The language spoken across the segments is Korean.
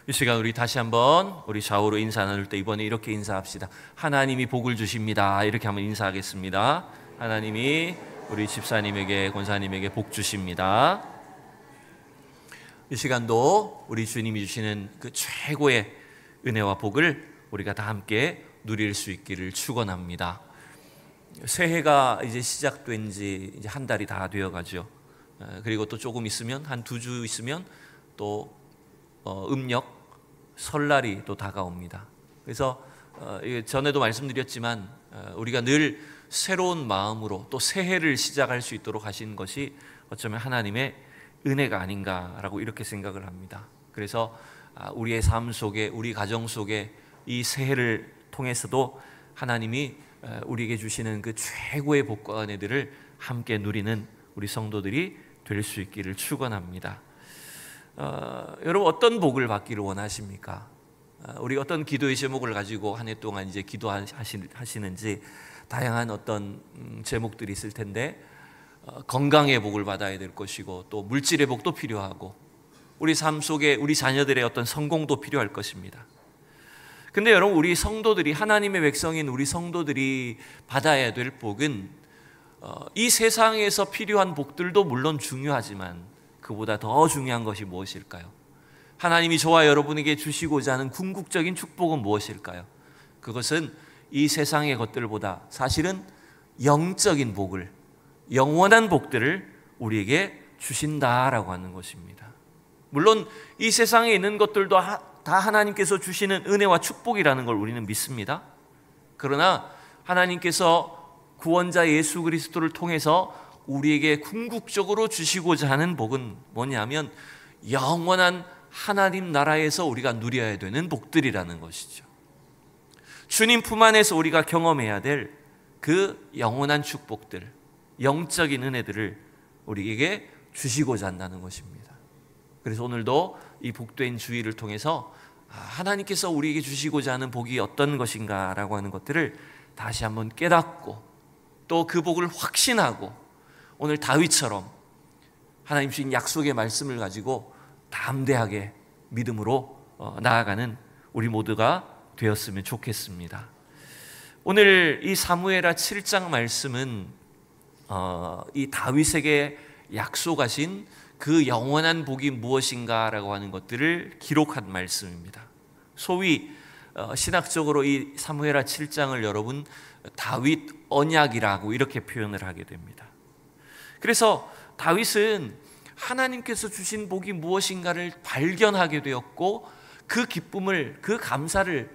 이 시간 우리 다시 한번 우리 좌우로 인사 나눌 때 이번에 이렇게 인사합시다. 하나님이 복을 주십니다. 이렇게 한번 인사하겠습니다. 하나님이 우리 집사님에게, 권사님에게 복 주십니다. 이 시간도 우리 주님이 주시는 그 최고의 은혜와 복을 우리가 다 함께 누릴 수 있기를 축원합니다. 새해가 이제 시작된 지 이제 한 달이 다 되어가죠. 그리고 또 조금 있으면 한 2주 있으면 또 음력 설날이 또 다가옵니다. 그래서 전에도 말씀드렸지만 우리가 늘 새로운 마음으로 또 새해를 시작할 수 있도록 하신 것이 어쩌면 하나님의 은혜가 아닌가라고 이렇게 생각을 합니다. 그래서 우리의 삶 속에, 우리 가정 속에 이 새해를 통해서도 하나님이 우리에게 주시는 그 최고의 복과 은혜들을 함께 누리는 우리 성도들이 될 수 있기를 축원합니다. 여러분 어떤 복을 받기를 원하십니까? 우리 어떤 기도의 제목을 가지고 한 해 동안 이제 기도하시는지 다양한 어떤 제목들이 있을 텐데, 건강의 복을 받아야 될 것이고 또 물질의 복도 필요하고 우리 삶 속에 우리 자녀들의 어떤 성공도 필요할 것입니다. 근데 여러분, 우리 성도들이, 하나님의 백성인 우리 성도들이 받아야 될 복은 이 세상에서 필요한 복들도 물론 중요하지만 그보다 더 중요한 것이 무엇일까요? 하나님이 저와 여러분에게 주시고자 하는 궁극적인 축복은 무엇일까요? 그것은 이 세상의 것들보다 사실은 영적인 복을, 영원한 복들을 우리에게 주신다라고 하는 것입니다. 물론 이 세상에 있는 것들도 다 하나님께서 주시는 은혜와 축복이라는 걸 우리는 믿습니다. 그러나 하나님께서 구원자 예수 그리스도를 통해서 우리에게 궁극적으로 주시고자 하는 복은 뭐냐면 영원한 하나님 나라에서 우리가 누려야 되는 복들이라는 것이죠. 주님 품 안에서 우리가 경험해야 될 그 영원한 축복들, 영적인 은혜들을 우리에게 주시고자 한다는 것입니다. 그래서 오늘도 이 복된 주일을 통해서 하나님께서 우리에게 주시고자 하는 복이 어떤 것인가라고 하는 것들을 다시 한번 깨닫고 또 그 복을 확신하고 오늘 다윗처럼 하나님 주신 약속의 말씀을 가지고 담대하게 믿음으로 나아가는 우리 모두가 되었으면 좋겠습니다. 오늘 이 사무엘하 7장 말씀은 이 다윗에게 약속하신 그 영원한 복이 무엇인가라고 하는 것들을 기록한 말씀입니다. 소위 신학적으로 이 사무엘하 7장을 여러분 다윗 언약이라고 이렇게 표현을 하게 됩니다. 그래서 다윗은 하나님께서 주신 복이 무엇인가를 발견하게 되었고 그 기쁨을, 그 감사를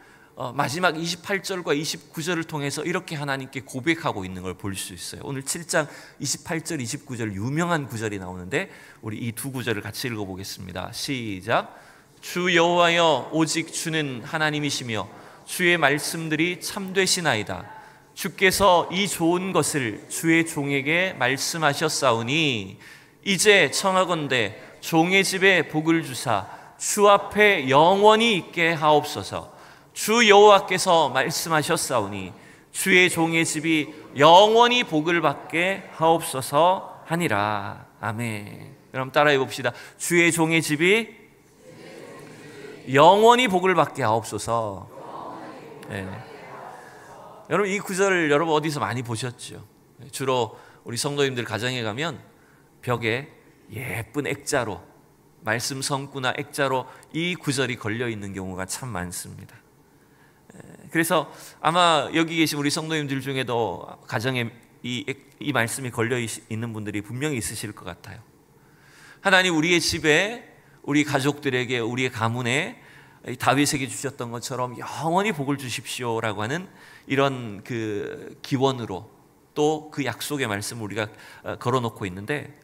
마지막 28절과 29절을 통해서 이렇게 하나님께 고백하고 있는 걸 볼 수 있어요. 오늘 7장 28절, 29절 유명한 구절이 나오는데 우리 이 두 구절을 같이 읽어보겠습니다. 시작. 주 여호와여, 오직 주는 하나님이시며 주의 말씀들이 참되시나이다. 주께서 이 좋은 것을 주의 종에게 말씀하셨사오니 이제 청하건대 종의 집에 복을 주사 주 앞에 영원히 있게 하옵소서. 주 여호와께서 말씀하셨사오니 주의 종의 집이 영원히 복을 받게 하옵소서 하니라. 아멘. 여러분 따라해 봅시다. 주의 종의 집이 영원히 복을 받게 하옵소서. 네. 여러분 이 구절을 여러분 어디서 많이 보셨죠? 주로 우리 성도님들 가정에 가면 벽에 예쁜 액자로, 말씀 성구나 액자로 이 구절이 걸려있는 경우가 참 많습니다. 그래서 아마 여기 계신 우리 성도님들 중에도 가정에 이 말씀이 걸려있는 분들이 분명히 있으실 것 같아요. 하나님 우리의 집에, 우리 가족들에게, 우리의 가문에 다윗에게 주셨던 것처럼 영원히 복을 주십시오라고 하는 이런 그 기원으로 또 그 약속의 말씀을 우리가 걸어놓고 있는데,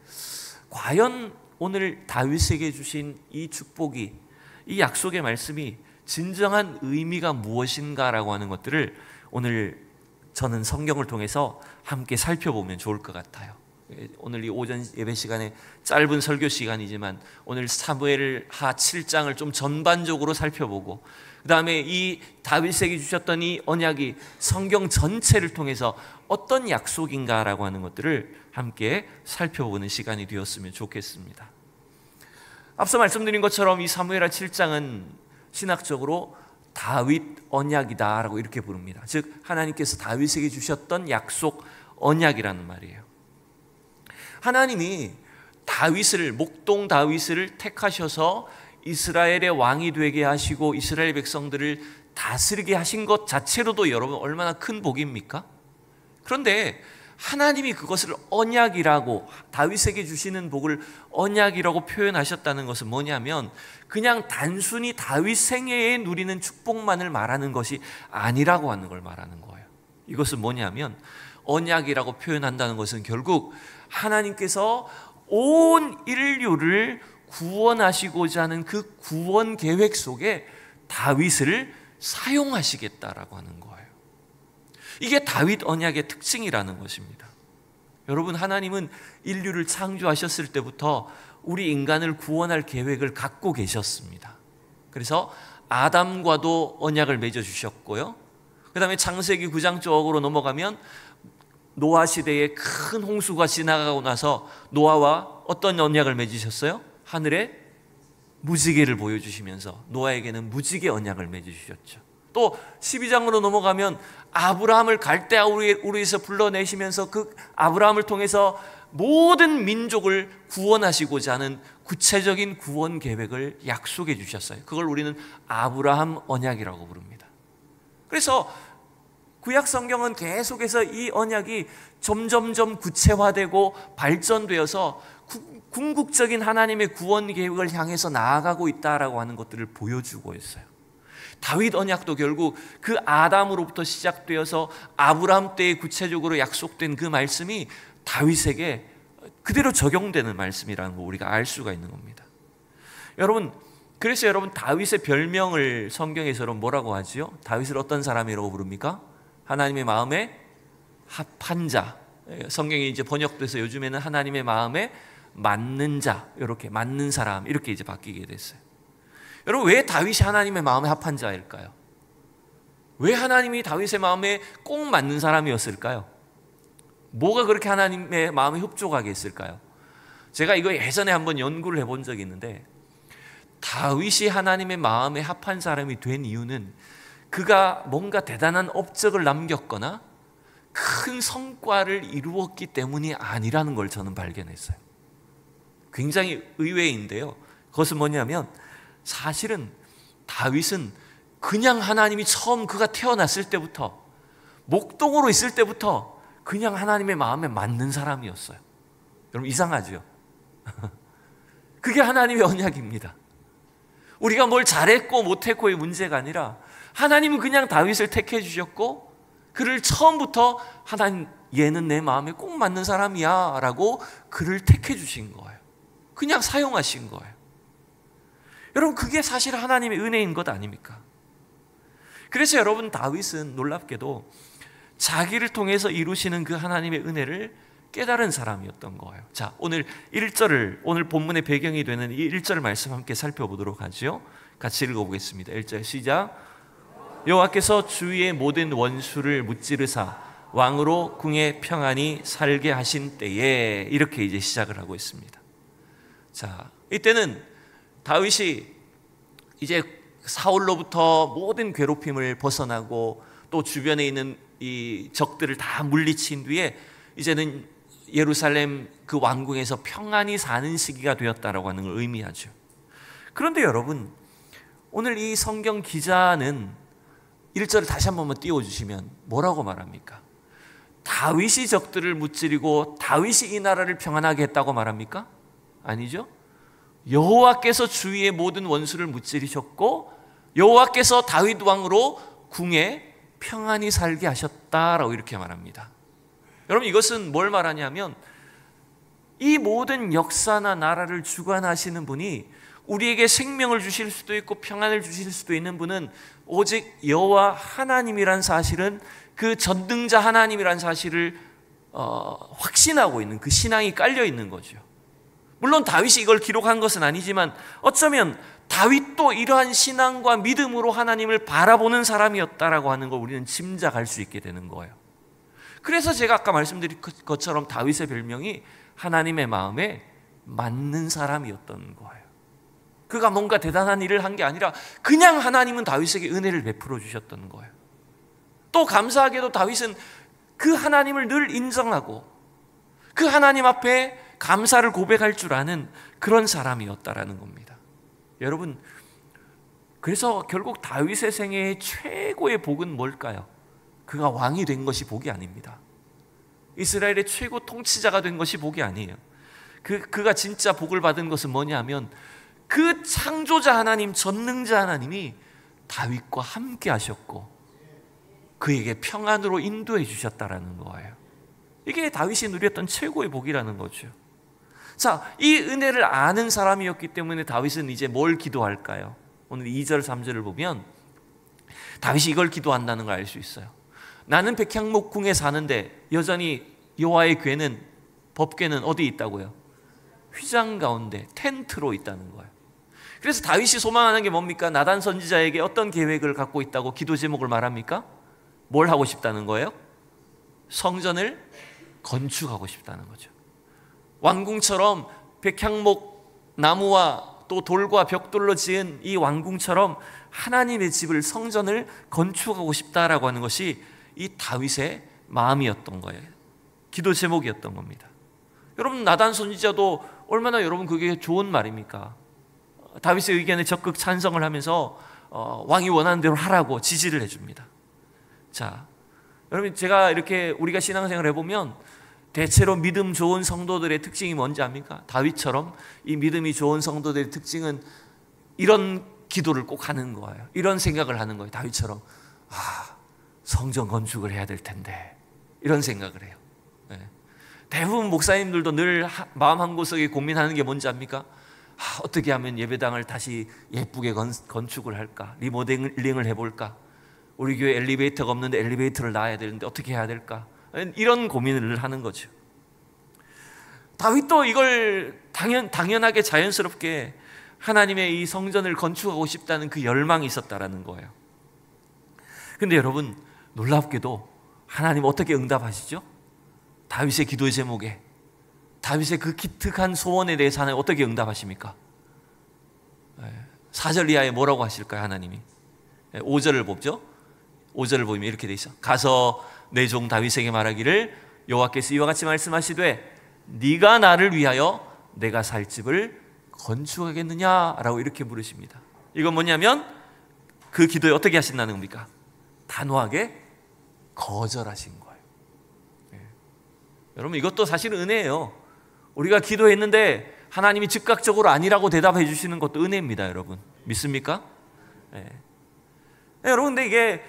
과연 오늘 다윗에게 주신 이 축복이, 이 약속의 말씀이 진정한 의미가 무엇인가라고 하는 것들을 오늘 저는 성경을 통해서 함께 살펴보면 좋을 것 같아요. 오늘 이 오전 예배 시간에 짧은 설교 시간이지만 오늘 사무엘하 7장을 좀 전반적으로 살펴보고 그 다음에 이 다윗에게 주셨던 이 언약이 성경 전체를 통해서 어떤 약속인가라고 하는 것들을 함께 살펴보는 시간이 되었으면 좋겠습니다. 앞서 말씀드린 것처럼 이 사무엘하 7장은 신학적으로 다윗 언약이다라고 이렇게 부릅니다. 즉 하나님께서 다윗에게 주셨던 약속 언약이라는 말이에요. 하나님이 다윗을, 목동 다윗을 택하셔서 이스라엘의 왕이 되게 하시고 이스라엘 백성들을 다스리게 하신 것 자체로도 여러분 얼마나 큰 복입니까? 그런데 하나님이 그것을 언약이라고, 다윗에게 주시는 복을 언약이라고 표현하셨다는 것은 뭐냐면 그냥 단순히 다윗 생애에 누리는 축복만을 말하는 것이 아니라고 하는 걸 말하는 거예요. 이것은 뭐냐면 언약이라고 표현한다는 것은 결국 하나님께서 온 인류를 구원하시고자 하는 그 구원 계획 속에 다윗을 사용하시겠다라고 하는 거예요. 이게 다윗 언약의 특징이라는 것입니다. 여러분, 하나님은 인류를 창조하셨을 때부터 우리 인간을 구원할 계획을 갖고 계셨습니다. 그래서 아담과도 언약을 맺어주셨고요, 그 다음에 창세기 9장 쪽으로 넘어가면 노아 시대에 큰 홍수가 지나가고 나서 노아와 어떤 언약을 맺으셨어요? 하늘에 무지개를 보여주시면서 노아에게는 무지개 언약을 맺어주셨죠. 또 12장으로 넘어가면 아브라함을 갈대아 우르에서 불러내시면서 그 아브라함을 통해서 모든 민족을 구원하시고자 하는 구체적인 구원 계획을 약속해 주셨어요. 그걸 우리는 아브라함 언약이라고 부릅니다. 그래서 구약 성경은 계속해서 이 언약이 점점점 구체화되고 발전되어서 궁극적인 하나님의 구원 계획을 향해서 나아가고 있다라고 하는 것들을 보여주고 있어요. 다윗 언약도 결국 그 아담으로부터 시작되어서 아브라함 때에 구체적으로 약속된 그 말씀이 다윗에게 그대로 적용되는 말씀이라는 거 우리가 알 수가 있는 겁니다. 여러분, 그래서 여러분 다윗의 별명을 성경에서는 뭐라고 하지요? 다윗을 어떤 사람이라고 부릅니까? 하나님의 마음에 합한 자. 성경이 이제 번역돼서 요즘에는 하나님의 마음에 맞는 자, 이렇게 맞는 사람, 이렇게 이제 바뀌게 됐어요. 여러분, 왜 다윗이 하나님의 마음에 합한 자일까요? 왜 하나님이 다윗의 마음에 꼭 맞는 사람이었을까요? 뭐가 그렇게 하나님의 마음에 흡족하게 했을까요? 제가 이거 예전에 한번 연구를 해본 적이 있는데, 다윗이 하나님의 마음에 합한 사람이 된 이유는 그가 뭔가 대단한 업적을 남겼거나 큰 성과를 이루었기 때문이 아니라는 걸 저는 발견했어요. 굉장히 의외인데요, 그것은 뭐냐면 사실은 다윗은 그냥 하나님이 처음 그가 태어났을 때부터, 목동으로 있을 때부터 그냥 하나님의 마음에 맞는 사람이었어요. 여러분, 이상하죠? 그게 하나님의 언약입니다. 우리가 뭘 잘했고 못했고의 문제가 아니라 하나님은 그냥 다윗을 택해 주셨고 그를 처음부터 하나님, 얘는 내 마음에 꼭 맞는 사람이야 라고 그를 택해 주신 거예요. 그냥 사용하신 거예요. 여러분, 그게 사실 하나님의 은혜인 것 아닙니까? 그래서 여러분, 다윗은 놀랍게도 자기를 통해서 이루시는 그 하나님의 은혜를 깨달은 사람이었던 거예요. 자, 오늘 1절을, 오늘 본문의 배경이 되는 이 1절 말씀 함께 살펴보도록 하죠. 같이 읽어보겠습니다. 1절 시작. 여호와께서 주위의 모든 원수를 무찌르사 왕으로 궁에 평안히 살게 하신 때에, 이렇게 이제 시작을 하고 있습니다. 자, 이때는 다윗이 이제 사울로부터 모든 괴롭힘을 벗어나고 또 주변에 있는 이 적들을 다 물리친 뒤에 이제는 예루살렘 그 왕궁에서 평안히 사는 시기가 되었다라고 하는 걸 의미하죠. 그런데 여러분, 오늘 이 성경 기자는 1절을 다시 한 번만 띄워주시면 뭐라고 말합니까? 다윗이 적들을 무찌르고 다윗이 이 나라를 평안하게 했다고 말합니까? 아니죠. 여호와께서 주위의 모든 원수를 무찌르셨고 여호와께서 다윗 왕으로 궁에 평안히 살게 하셨다라고 이렇게 말합니다. 여러분, 이것은 뭘 말하냐면 이 모든 역사나 나라를 주관하시는 분이, 우리에게 생명을 주실 수도 있고 평안을 주실 수도 있는 분은 오직 여호와 하나님이란 사실은, 그 전능자 하나님이란 사실을 확신하고 있는, 그 신앙이 깔려 있는 거죠. 물론 다윗이 이걸 기록한 것은 아니지만 어쩌면 다윗도 이러한 신앙과 믿음으로 하나님을 바라보는 사람이었다라고 하는 걸 우리는 짐작할 수 있게 되는 거예요. 그래서 제가 아까 말씀드린 것처럼 다윗의 별명이 하나님의 마음에 맞는 사람이었던 거예요. 그가 뭔가 대단한 일을 한 게 아니라 그냥 하나님은 다윗에게 은혜를 베풀어 주셨던 거예요. 또 감사하게도 다윗은 그 하나님을 늘 인정하고 그 하나님 앞에 감사를 고백할 줄 아는 그런 사람이었다라는 겁니다. 여러분, 그래서 결국 다윗의 생애의 최고의 복은 뭘까요? 그가 왕이 된 것이 복이 아닙니다. 이스라엘의 최고 통치자가 된 것이 복이 아니에요. 그가 진짜 복을 받은 것은 뭐냐면 그 창조자 하나님, 전능자 하나님이 다윗과 함께 하셨고 그에게 평안으로 인도해 주셨다라는 거예요. 이게 다윗이 누렸던 최고의 복이라는 거죠. 자, 이 은혜를 아는 사람이었기 때문에 다윗은 이제 뭘 기도할까요? 오늘 2절 3절을 보면 다윗이 이걸 기도한다는 걸 알 수 있어요. 나는 백향목궁에 사는데 여전히 여호와의 궤는, 법궤는 어디 있다고요? 휘장 가운데 텐트로 있다는 거예요. 그래서 다윗이 소망하는 게 뭡니까? 나단 선지자에게 어떤 계획을 갖고 있다고 기도 제목을 말합니까? 뭘 하고 싶다는 거예요? 성전을 건축하고 싶다는 거죠. 왕궁처럼 백향목 나무와 또 돌과 벽돌로 지은 이 왕궁처럼 하나님의 집을, 성전을 건축하고 싶다라고 하는 것이 이 다윗의 마음이었던 거예요. 기도 제목이었던 겁니다. 여러분, 나단 선지자도 얼마나 여러분 그게 좋은 말입니까? 다윗의 의견에 적극 찬성을 하면서 왕이 원하는 대로 하라고 지지를 해줍니다. 자, 여러분, 제가 이렇게 우리가 신앙생활을 해보면 대체로 믿음 좋은 성도들의 특징이 뭔지 압니까? 다윗처럼 이 믿음이 좋은 성도들의 특징은 이런 기도를 꼭 하는 거예요. 이런 생각을 하는 거예요. 다윗처럼 성전 건축을 해야 될 텐데 이런 생각을 해요. 네. 대부분 목사님들도 늘 마음 한구석에 고민하는 게 뭔지 압니까? 어떻게 하면 예배당을 다시 예쁘게 건축을 할까? 리모델링을 해볼까? 우리 교회 엘리베이터가 없는데 엘리베이터를 놔야 되는데 어떻게 해야 될까? 이런 고민을 하는 거죠. 다윗도 이걸 당연하게 자연스럽게 하나님의 이 성전을 건축하고 싶다는 그 열망이 있었다라는 거예요. 근데 여러분, 놀랍게도 하나님 어떻게 응답하시죠? 다윗의 기도의 제목에, 다윗의 그 기특한 소원에 대해서 하나님 어떻게 응답하십니까? 4절 이하에 뭐라고 하실까요? 하나님이 5절을 보죠. 5절을 보면 이렇게 돼 있어. 가서 내 종 다윗에게 말하기를 여호와께서 이와 같이 말씀하시되 네가 나를 위하여 내가 살 집을 건축하겠느냐라고 이렇게 물으십니다. 이건 뭐냐면 그 기도에 어떻게 하신다는 겁니까? 단호하게 거절하신 거예요. 여러분, 이것도 사실은 은혜예요. 우리가 기도했는데 하나님이 즉각적으로 아니라고 대답해 주시는 것도 은혜입니다. 여러분, 믿습니까? 여러분, 근데 이게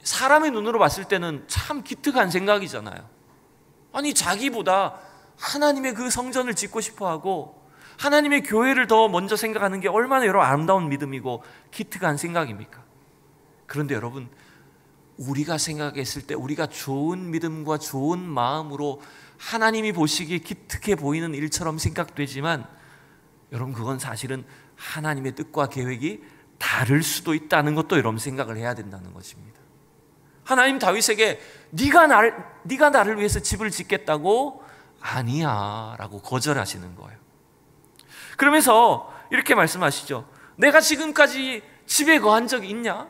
사람의 눈으로 봤을 때는 참 기특한 생각이잖아요. 아니, 자기보다 하나님의 그 성전을 짓고 싶어하고 하나님의 교회를 더 먼저 생각하는 게 얼마나 여러분 아름다운 믿음이고 기특한 생각입니까? 그런데 여러분, 우리가 생각했을 때 우리가 좋은 믿음과 좋은 마음으로 하나님이 보시기에 기특해 보이는 일처럼 생각되지만 여러분, 그건 사실은 하나님의 뜻과 계획이 다를 수도 있다는 것도 여러분 생각을 해야 된다는 것입니다. 하나님 다윗에게 네가 나를 위해서 집을 짓겠다고? 아니야 라고 거절하시는 거예요. 그러면서 이렇게 말씀하시죠. 내가 지금까지 집에 거한 적이 있냐?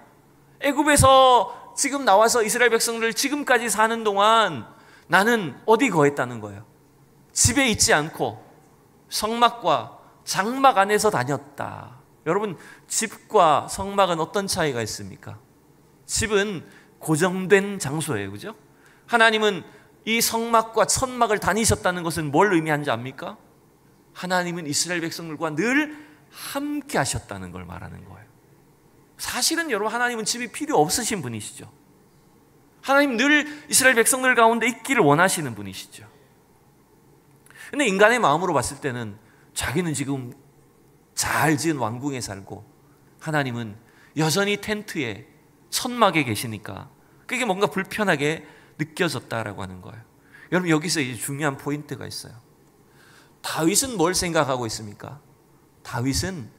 애굽에서 지금 나와서 이스라엘 백성들 지금까지 사는 동안 나는 어디 거했다는 거예요? 집에 있지 않고 성막과 장막 안에서 다녔다. 여러분, 집과 성막은 어떤 차이가 있습니까? 집은 고정된 장소예요, 그죠? 하나님은 이 성막과 천막을 다니셨다는 것은 뭘 의미하는지 압니까? 하나님은 이스라엘 백성들과 늘 함께 하셨다는 걸 말하는 거예요. 사실은 여러분, 하나님은 집이 필요 없으신 분이시죠. 하나님 늘 이스라엘 백성들 가운데 있기를 원하시는 분이시죠. 근데 인간의 마음으로 봤을 때는 자기는 지금 잘 지은 왕궁에 살고 하나님은 여전히 텐트에 천막에 계시니까 그게 뭔가 불편하게 느껴졌다라고 하는 거예요. 여러분, 여기서 이제 중요한 포인트가 있어요. 다윗은 뭘 생각하고 있습니까? 다윗은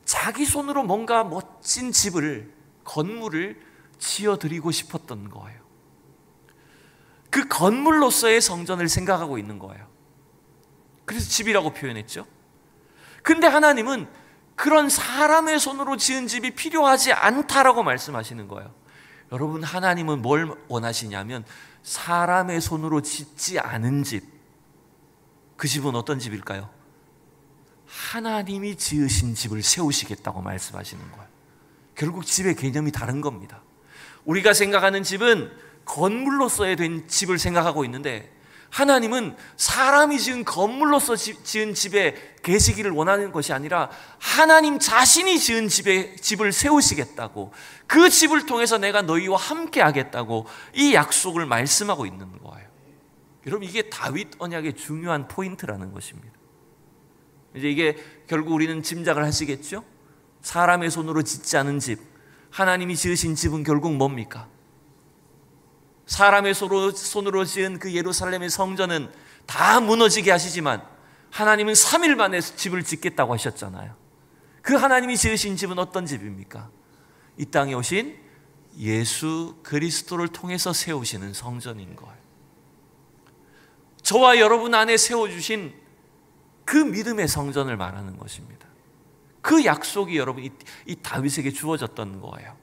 자기 손으로 뭔가 멋진 집을, 건물을 지어드리고 싶었던 거예요. 그 건물로서의 성전을 생각하고 있는 거예요. 그래서 집이라고 표현했죠. 근데 하나님은 그런 사람의 손으로 지은 집이 필요하지 않다라고 말씀하시는 거예요. 여러분, 하나님은 뭘 원하시냐면 사람의 손으로 짓지 않은 집, 그 집은 어떤 집일까요? 하나님이 지으신 집을 세우시겠다고 말씀하시는 거예요. 결국 집의 개념이 다른 겁니다. 우리가 생각하는 집은 건물로서의 된 집을 생각하고 있는데, 하나님은 사람이 지은 건물로서 지은 집에 계시기를 원하는 것이 아니라 하나님 자신이 지은 집을 세우시겠다고, 그 집을 통해서 내가 너희와 함께 하겠다고 이 약속을 말씀하고 있는 거예요. 여러분, 이게 다윗 언약의 중요한 포인트라는 것입니다. 이제 이게 결국 우리는 짐작을 하시겠죠? 사람의 손으로 짓지 않은 집, 하나님이 지으신 집은 결국 뭡니까? 사람의 손으로 지은 그 예루살렘의 성전은 다 무너지게 하시지만 하나님은 3일 만에 집을 짓겠다고 하셨잖아요. 그 하나님이 지으신 집은 어떤 집입니까? 이 땅에 오신 예수 그리스도를 통해서 세우시는 성전인 거예요. 저와 여러분 안에 세워주신 그 믿음의 성전을 말하는 것입니다. 그 약속이 여러분 이 다윗에게 주어졌던 거예요.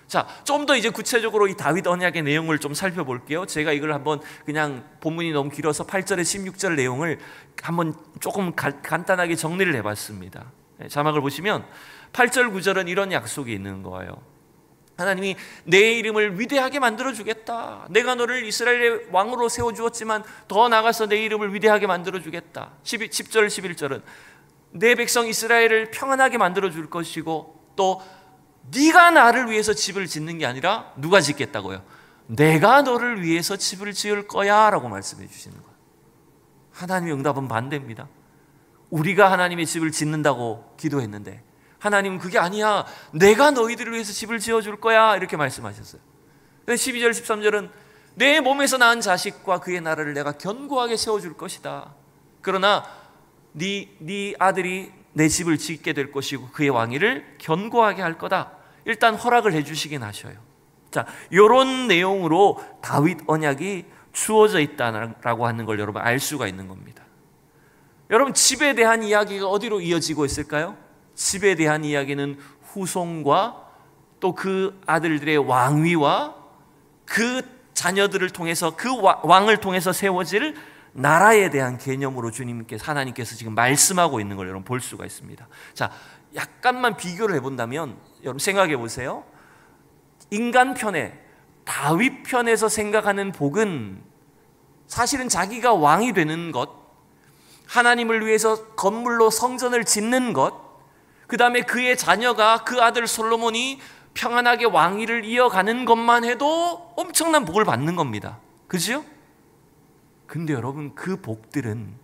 자, 좀 더 이제 구체적으로 이 다윗 언약의 내용을 좀 살펴볼게요. 제가 이걸 한번 그냥 본문이 너무 길어서 8절에 16절 내용을 한번 조금 간단하게 정리를 해봤습니다. 자막을 보시면 8절 9절은 이런 약속이 있는 거예요. 하나님이 내 이름을 위대하게 만들어주겠다. 내가 너를 이스라엘의 왕으로 세워주었지만 더 나아가서 내 이름을 위대하게 만들어주겠다. 10절 11절은 내 백성 이스라엘을 평안하게 만들어줄 것이고, 또 네가 나를 위해서 집을 짓는 게 아니라 누가 짓겠다고요? 내가 너를 위해서 집을 지을 거야 라고 말씀해 주시는 거예요. 하나님의 응답은 반대입니다. 우리가 하나님의 집을 짓는다고 기도했는데 하나님은 그게 아니야, 내가 너희들을 위해서 집을 지어줄 거야 이렇게 말씀하셨어요. 12절 13절은 내 몸에서 낳은 자식과 그의 나라를 내가 견고하게 세워줄 것이다. 그러나 네 아들이 내 집을 짓게 될 것이고 그의 왕위를 견고하게 할 거다. 일단 허락을 해주시긴 하셔요. 자, 이런 내용으로 다윗 언약이 주어져 있다라고 하는 걸 여러분 알 수가 있는 겁니다. 여러분, 집에 대한 이야기가 어디로 이어지고 있을까요? 집에 대한 이야기는 후손과 또 그 아들들의 왕위와 그 자녀들을 통해서, 그 왕을 통해서 세워질 나라에 대한 개념으로 하나님께서 지금 말씀하고 있는 걸 여러분 볼 수가 있습니다. 자, 약간만 비교를 해본다면 여러분 생각해 보세요. 인간 편에, 다윗 편에서 생각하는 복은 사실은 자기가 왕이 되는 것, 하나님을 위해서 건물로 성전을 짓는 것, 그 다음에 그의 자녀가, 그 아들 솔로몬이 평안하게 왕위를 이어가는 것만 해도 엄청난 복을 받는 겁니다. 그죠? 근데 여러분, 그 복들은,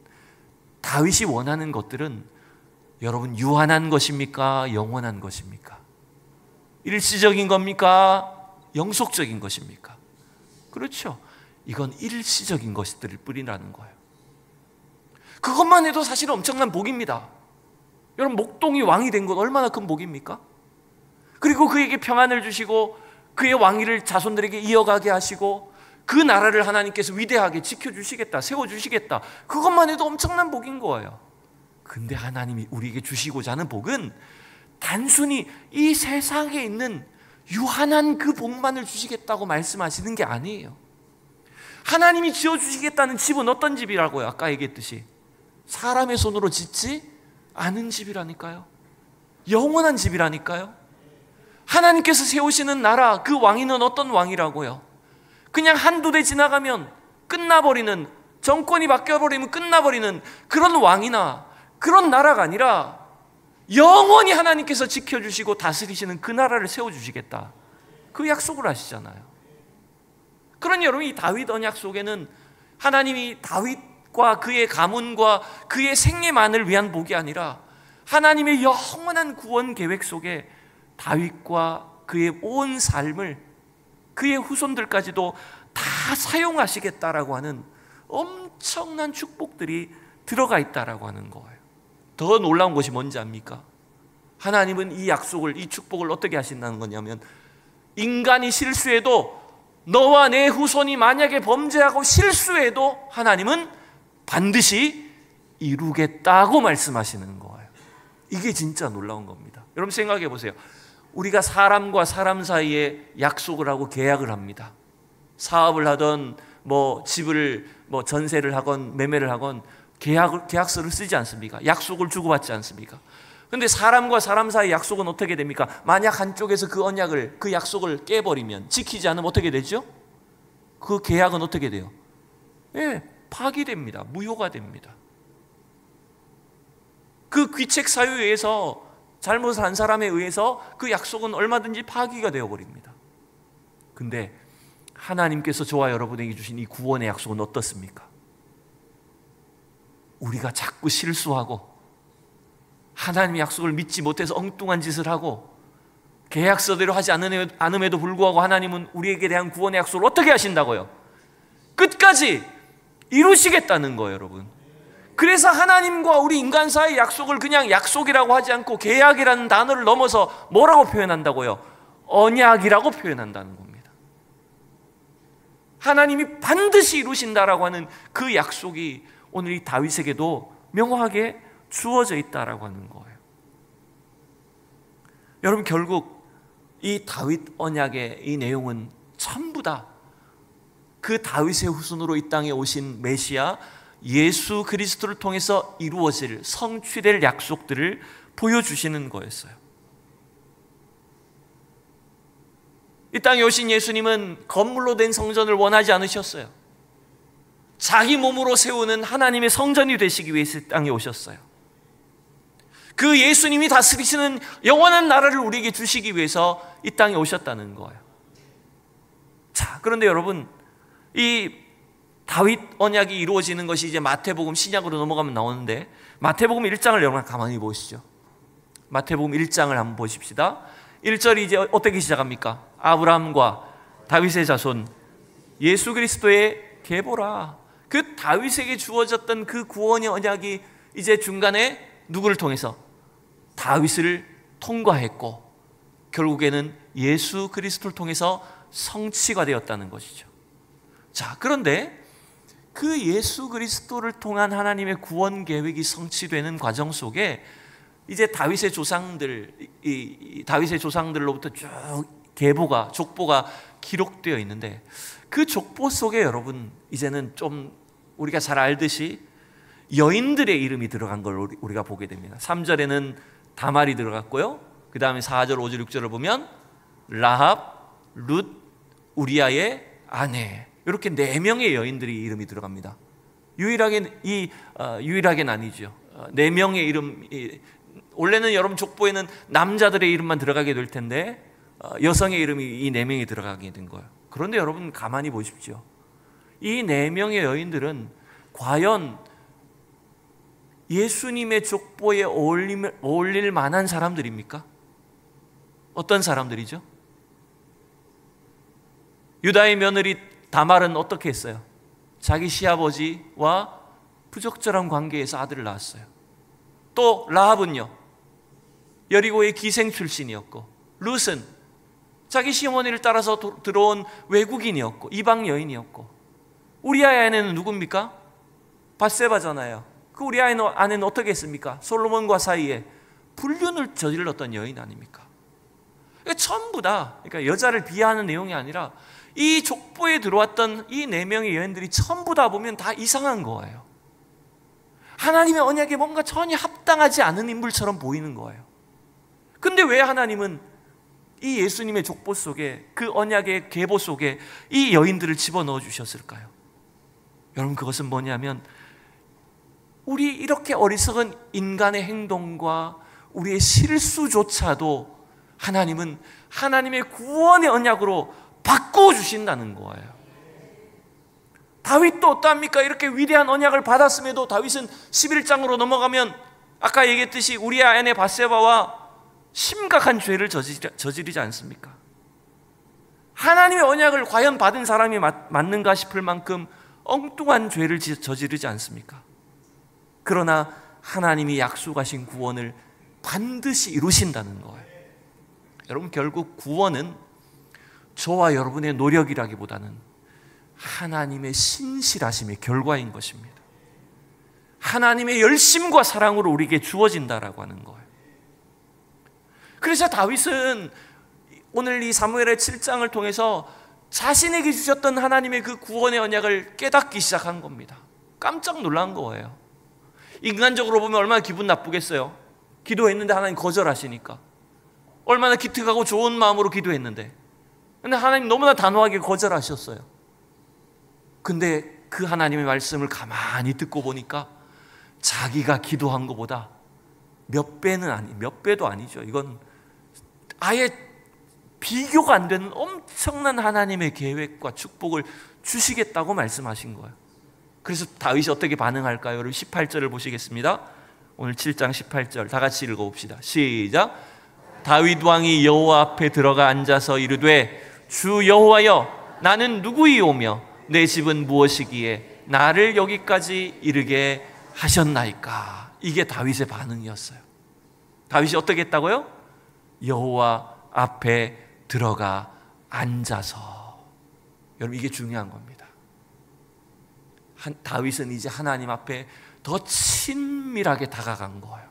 다윗이 원하는 것들은 여러분 유한한 것입니까? 영원한 것입니까? 일시적인 겁니까? 영속적인 것입니까? 그렇죠. 이건 일시적인 것들일 뿐이라는 거예요. 그것만 해도 사실 엄청난 복입니다. 여러분, 목동이 왕이 된 건 얼마나 큰 복입니까? 그리고 그에게 평안을 주시고 그의 왕위를 자손들에게 이어가게 하시고 그 나라를 하나님께서 위대하게 지켜주시겠다, 세워주시겠다, 그것만 해도 엄청난 복인 거예요. 근데 하나님이 우리에게 주시고자 하는 복은 단순히 이 세상에 있는 유한한 그 복만을 주시겠다고 말씀하시는 게 아니에요. 하나님이 지어주시겠다는 집은 어떤 집이라고요? 아까 얘기했듯이 사람의 손으로 짓지 않은 집이라니까요. 영원한 집이라니까요. 하나님께서 세우시는 나라, 그 왕위는 어떤 왕이라고요? 그냥 한두 대 지나가면 끝나버리는, 정권이 바뀌어버리면 끝나버리는 그런 왕이나 그런 나라가 아니라 영원히 하나님께서 지켜주시고 다스리시는 그 나라를 세워주시겠다, 그 약속을 하시잖아요. 그러니 여러분, 이 다윗 언약 속에는 하나님이 다윗과 그의 가문과 그의 생애만을 위한 복이 아니라 하나님의 영원한 구원 계획 속에 다윗과 그의 온 삶을, 그의 후손들까지도 다 사용하시겠다라고 하는 엄청난 축복들이 들어가 있다라고 하는 거예요. 더 놀라운 것이 뭔지 압니까? 하나님은 이 약속을, 이 축복을 어떻게 하신다는 거냐면, 인간이 실수해도, 너와 내 후손이 만약에 범죄하고 실수해도 하나님은 반드시 이루겠다고 말씀하시는 거예요. 이게 진짜 놀라운 겁니다. 여러분 생각해 보세요. 우리가 사람과 사람 사이에 약속을 하고 계약을 합니다. 사업을 하던 집을 전세를 하건 매매를 하건 계약서를 쓰지 않습니까? 약속을 주고받지 않습니까? 그런데 사람과 사람 사이 약속은 어떻게 됩니까? 만약 한쪽에서 그 약속을 깨버리면, 지키지 않으면 어떻게 되죠? 그 계약은 어떻게 돼요? 파기됩니다. 무효가 됩니다. 그 귀책 사유에 의해서, 잘못을 한 사람에 의해서 그 약속은 얼마든지 파기가 되어버립니다. 근데 하나님께서 저와 여러분에게 주신 이 구원의 약속은 어떻습니까? 우리가 자꾸 실수하고 하나님의 약속을 믿지 못해서 엉뚱한 짓을 하고 계약서대로 하지 않음에도 불구하고 하나님은 우리에게 대한 구원의 약속을 어떻게 하신다고요? 끝까지 이루시겠다는 거예요, 여러분. 그래서 하나님과 우리 인간 사이의 약속을 그냥 약속이라고 하지 않고 계약이라는 단어를 넘어서 뭐라고 표현한다고요? 언약이라고 표현한다는 겁니다. 하나님이 반드시 이루신다라고 하는 그 약속이 오늘 이 다윗에게도 명확하게 주어져 있다라고 하는 거예요. 여러분, 결국 이 다윗 언약의 이 내용은 전부 다 그 다윗의 후손으로 이 땅에 오신 메시아 예수 그리스도를 통해서 이루어질, 성취될 약속들을 보여주시는 거였어요. 이 땅에 오신 예수님은 건물로 된 성전을 원하지 않으셨어요. 자기 몸으로 세우는 하나님의 성전이 되시기 위해서 이 땅에 오셨어요. 그 예수님이 다스리시는 영원한 나라를 우리에게 주시기 위해서 이 땅에 오셨다는 거예요. 자, 그런데 여러분, 이 다윗 언약이 이루어지는 것이 이제 마태복음 신약으로 넘어가면 나오는데, 마태복음 1장을 여러분 가만히 보시죠. 마태복음 1장을 한번 보십시다. 1절이 이제 어떻게 시작합니까? 아브라함과 다윗의 자손 예수 그리스도의 계보라. 그 다윗에게 주어졌던 그 구원의 언약이 이제 중간에 누구를 통해서? 다윗을 통과했고 결국에는 예수 그리스도를 통해서 성취가 되었다는 것이죠. 자, 그런데 그 예수 그리스도를 통한 하나님의 구원 계획이 성취되는 과정 속에 이제 다윗의 조상들로부터 쭉 계보가, 족보가 기록되어 있는데, 그 족보 속에 여러분 이제는 좀 우리가 잘 알듯이 여인들의 이름이 들어간 걸 우리가 보게 됩니다. 3절에는 다말이 들어갔고요, 그 다음에 4절, 5절, 6절을 보면 라합, 룻, 우리아의 아내, 이렇게 4명의 여인들이 이름이 들어갑니다. 유일하게는 아니죠. 4명의 이름, 원래는 여러분 족보에는 남자들의 이름만 들어가게 될 텐데 여성의 이름이 이 4명이 들어가게 된 거예요. 그런데 여러분 가만히 보십시오. 이 4명의 여인들은 과연 예수님의 족보에 어울릴 만한 사람들입니까? 어떤 사람들이죠? 유다의 며느리 다말은 어떻게 했어요? 자기 시아버지와 부적절한 관계에서 아들을 낳았어요. 또 라합은요, 여리고의 기생 출신이었고, 룻은 자기 시어머니를 따라서 들어온 외국인이었고 이방 여인이었고, 우리아의 아내는 누굽니까? 밧세바잖아요. 그 우리아의 아내는 어떻게 했습니까? 솔로몬과 사이에 불륜을 저질렀던 여인 아닙니까? 전부 다, 그러니까 여자를 비하하는 내용이 아니라 이 족보에 들어왔던 이 4명의 여인들이 전부 다 보면 다 이상한 거예요. 하나님의 언약에 뭔가 전혀 합당하지 않은 인물처럼 보이는 거예요. 근데 왜 하나님은 이 예수님의 족보 속에, 그 언약의 계보 속에 이 여인들을 집어넣어 주셨을까요? 여러분, 그것은 뭐냐면 우리 이렇게 어리석은 인간의 행동과 우리의 실수조차도 하나님은 하나님의 구원의 언약으로 바꾸어 주신다는 거예요. 다윗도 어떠합니까? 이렇게 위대한 언약을 받았음에도 다윗은 11장으로 넘어가면 아까 얘기했듯이 우리의 아내 밧세바와 심각한 죄를 저지르지 않습니까? 하나님의 언약을 과연 받은 사람이 맞는가 싶을 만큼 엉뚱한 죄를 저지르지 않습니까? 그러나 하나님이 약속하신 구원을 반드시 이루신다는 거예요. 여러분, 결국 구원은 저와 여러분의 노력이라기보다는 하나님의 신실하심의 결과인 것입니다. 하나님의 열심과 사랑으로 우리에게 주어진다라고 하는 거예요. 그래서 다윗은 오늘 이 사무엘의 7장을 통해서 자신에게 주셨던 하나님의 그 구원의 언약을 깨닫기 시작한 겁니다. 깜짝 놀란 거예요. 인간적으로 보면 얼마나 기분 나쁘겠어요. 기도했는데 하나님 거절하시니까. 얼마나 기특하고 좋은 마음으로 기도했는데, 근데 하나님 너무나 단호하게 거절하셨어요. 근데 그 하나님의 말씀을 가만히 듣고 보니까 자기가 기도한 것보다 몇 배도 아니죠. 이건 아예 비교가 안 되는 엄청난 하나님의 계획과 축복을 주시겠다고 말씀하신 거예요. 그래서 다윗이 어떻게 반응할까요? 여러분 18절을 보시겠습니다. 오늘 7장 18절 다 같이 읽어봅시다. 시작. 다윗 왕이 여호와 앞에 들어가 앉아서 이르되 주 여호와여, 나는 누구이오며 내 집은 무엇이기에 나를 여기까지 이르게 하셨나이까. 이게 다윗의 반응이었어요. 다윗이 어떻게 했다고요? 여호와 앞에 들어가 앉아서. 여러분 이게 중요한 겁니다. 다윗은 이제 하나님 앞에 더 친밀하게 다가간 거예요.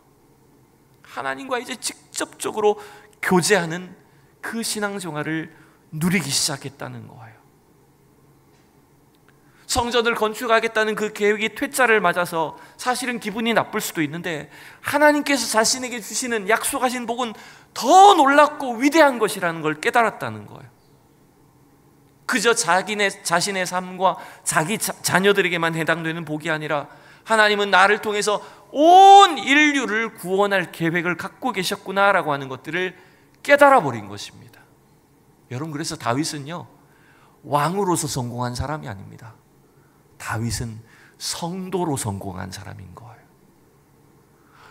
하나님과 이제 직접적으로 교제하는 그 신앙생활을 누리기 시작했다는 거예요. 성전을 건축하겠다는 그 계획이 퇴짜를 맞아서 사실은 기분이 나쁠 수도 있는데, 하나님께서 자신에게 주시는 약속하신 복은 더 놀랍고 위대한 것이라는 걸 깨달았다는 거예요. 그저 자신의 삶과 자기 자녀들에게만 해당되는 복이 아니라 하나님은 나를 통해서 온 인류를 구원할 계획을 갖고 계셨구나라고 하는 것들을 깨달아 버린 것입니다. 여러분, 그래서 다윗은요, 왕으로서 성공한 사람이 아닙니다. 다윗은 성도로 성공한 사람인 거예요.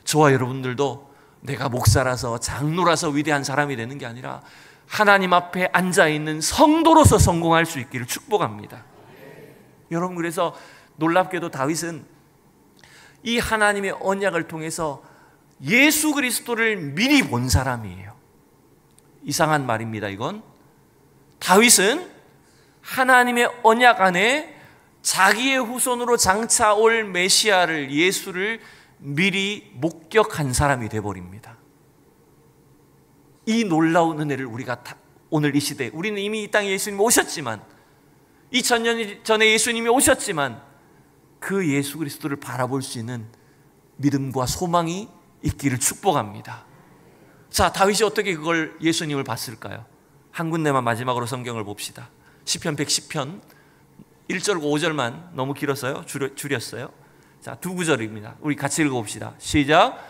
저와 여러분들도 내가 목사라서 장로라서 위대한 사람이 되는 게 아니라 하나님 앞에 앉아있는 성도로서 성공할 수 있기를 축복합니다. 여러분, 그래서 놀랍게도 다윗은 이 하나님의 언약을 통해서 예수 그리스도를 미리 본 사람이에요. 이상한 말입니다. 이건 다윗은 하나님의 언약 안에 자기의 후손으로 장차 올 메시아를, 예수를 미리 목격한 사람이 되어버립니다. 이 놀라운 은혜를 우리가 오늘 이 시대에, 우리는 이미 이 땅에 예수님이 오셨지만, 2000년 전에 예수님이 오셨지만 그 예수 그리스도를 바라볼 수 있는 믿음과 소망이 있기를 축복합니다. 자, 다윗이 어떻게 그걸 예수님을 봤을까요? 한 군데만 마지막으로 성경을 봅시다. 시편 110편 1절과 5절만 너무 길었어요. 줄였어요. 자, 두 구절입니다. 우리 같이 읽어봅시다. 시작.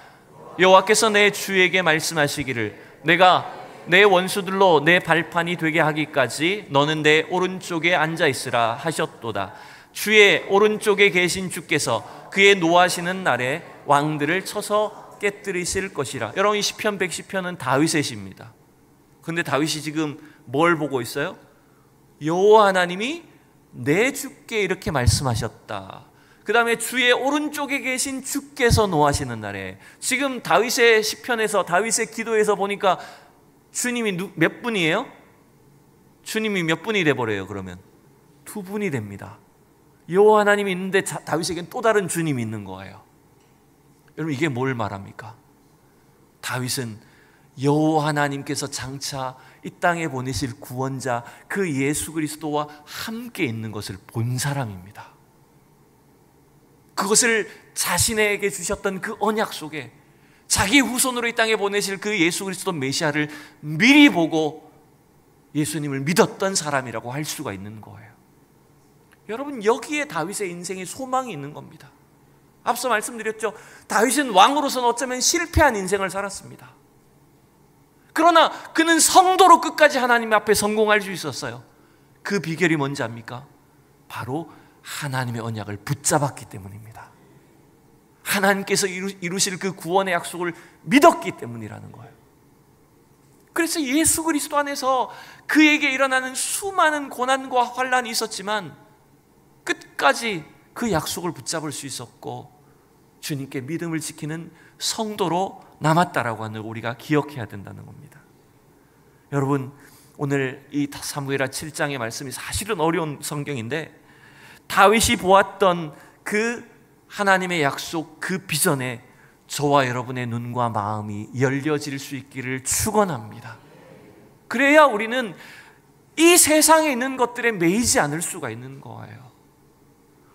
여호와께서 내 주에게 말씀하시기를 내가 내 원수들로 내 발판이 되게 하기까지 너는 내 오른쪽에 앉아있으라 하셨도다. 주의 오른쪽에 계신 주께서 그의 노하시는 날에 왕들을 쳐서 깨뜨리실 것이라. 여러분, 이 시편 110편은 다윗의 시입니다. 그런데 다윗이 지금 뭘 보고 있어요? 여호와 하나님이 내 주께 이렇게 말씀하셨다. 그 다음에 주의 오른쪽에 계신 주께서 노하시는 날에, 지금 다윗의 시편에서, 다윗의 기도에서 보니까 주님이 몇 분이에요? 주님이 몇 분이 돼버려요. 그러면 두 분이 됩니다. 여호와 하나님이 있는데 다윗에겐 또 다른 주님이 있는 거예요. 여러분, 이게 뭘 말합니까? 다윗은 여호와 하나님께서 장차 이 땅에 보내실 구원자, 그 예수 그리스도와 함께 있는 것을 본 사람입니다. 그것을 자신에게 주셨던 그 언약 속에 자기 후손으로 이 땅에 보내실 그 예수 그리스도 메시아를 미리 보고 예수님을 믿었던 사람이라고 할 수가 있는 거예요. 여러분, 여기에 다윗의 인생의 소망이 있는 겁니다. 앞서 말씀드렸죠. 다윗은 왕으로서는 어쩌면 실패한 인생을 살았습니다. 그러나 그는 성도로 끝까지 하나님 앞에 성공할 수 있었어요. 그 비결이 뭔지 압니까? 바로 하나님의 언약을 붙잡았기 때문입니다. 하나님께서 이루실 그 구원의 약속을 믿었기 때문이라는 거예요. 그래서 예수 그리스도 안에서 그에게 일어나는 수많은 고난과 환난이 있었지만 끝까지 그 약속을 붙잡을 수 있었고 주님께 믿음을 지키는 성도로 남았다라고 하는 걸 우리가 기억해야 된다는 겁니다. 여러분, 오늘 이 사무엘하 7장의 말씀이 사실은 어려운 성경인데, 다윗이 보았던 그 하나님의 약속, 그 비전에 저와 여러분의 눈과 마음이 열려질 수 있기를 축원합니다. 그래야 우리는 이 세상에 있는 것들에 매이지 않을 수가 있는 거예요.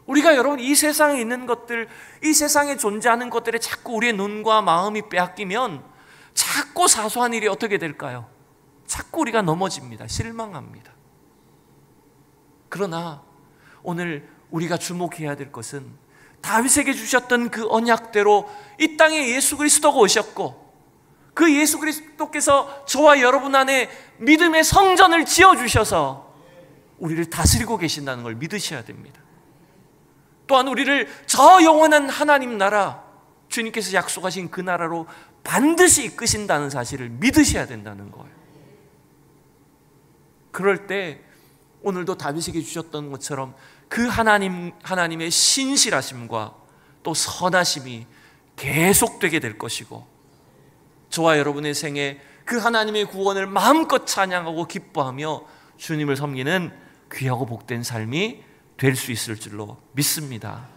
우리가 여러분 이 세상에 있는 것들, 이 세상에 존재하는 것들에 자꾸 우리의 눈과 마음이 빼앗기면 자꾸 사소한 일이 어떻게 될까요? 자꾸 우리가 넘어집니다. 실망합니다. 그러나 오늘 우리가 주목해야 될 것은 다윗에게 주셨던 그 언약대로 이 땅에 예수 그리스도가 오셨고, 그 예수 그리스도께서 저와 여러분 안에 믿음의 성전을 지어주셔서 우리를 다스리고 계신다는 걸 믿으셔야 됩니다. 또한 우리를 저 영원한 하나님 나라, 주님께서 약속하신 그 나라로 반드시 이끄신다는 사실을 믿으셔야 된다는 거예요. 그럴 때 오늘도 다윗에게 주셨던 것처럼 그 하나님의 신실하심과 또 선하심이 계속되게 될 것이고, 저와 여러분의 생에 그 하나님의 구원을 마음껏 찬양하고 기뻐하며 주님을 섬기는 귀하고 복된 삶이 될 수 있을 줄로 믿습니다.